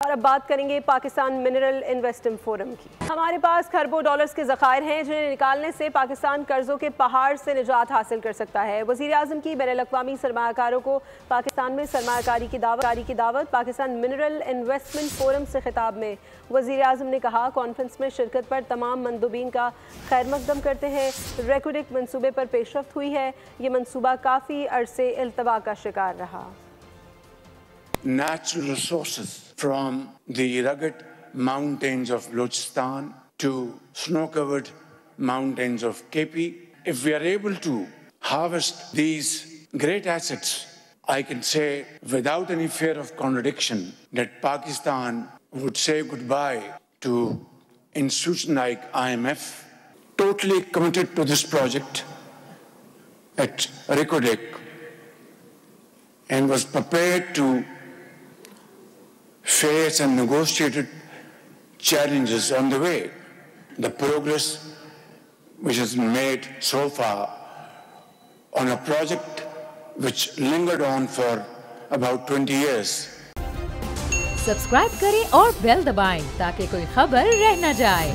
और अब बात करेंगे पाकिस्तान मिनरल इन्वेस्टमेंट फोरम की। हमारे पास खरबों डॉलर्स के ज़खायर हैं जिन्हें निकालने से पाकिस्तान कर्जों के पहाड़ से निजात हासिल कर सकता है। वज़ीर आज़म की बैनुल-अक़वामी सरमायाकारों को पाकिस्तान में सरमायाकारी की दावत। पाकिस्तान मिनरल इन्वेस्टमेंट फोरम से खिताब में वज़ीर आज़म ने कहा, कॉन्फ्रेंस में शिरकत पर तमाम मंदूबीन का खैर मकदम करते हैं। रेकोडेक मनसूबे पर पेशरफ्त हुई है। ये मनसूबा काफ़ी अरसे इल्तवा का शिकार रहा। Natural resources from the rugged mountains of Balochistan to snow-covered mountains of KP. If we are able to harvest these great assets, I can say without any fear of contradiction that Pakistan would say goodbye to institutions like IMF, totally committed to this project at Recordec, and was prepared to face and negotiated challenges on the way. The progress which has been made so far on a project which lingered on for about 20 years. Subscribe करें और bell दबाएं ताकि कोई खबर रह न जाए।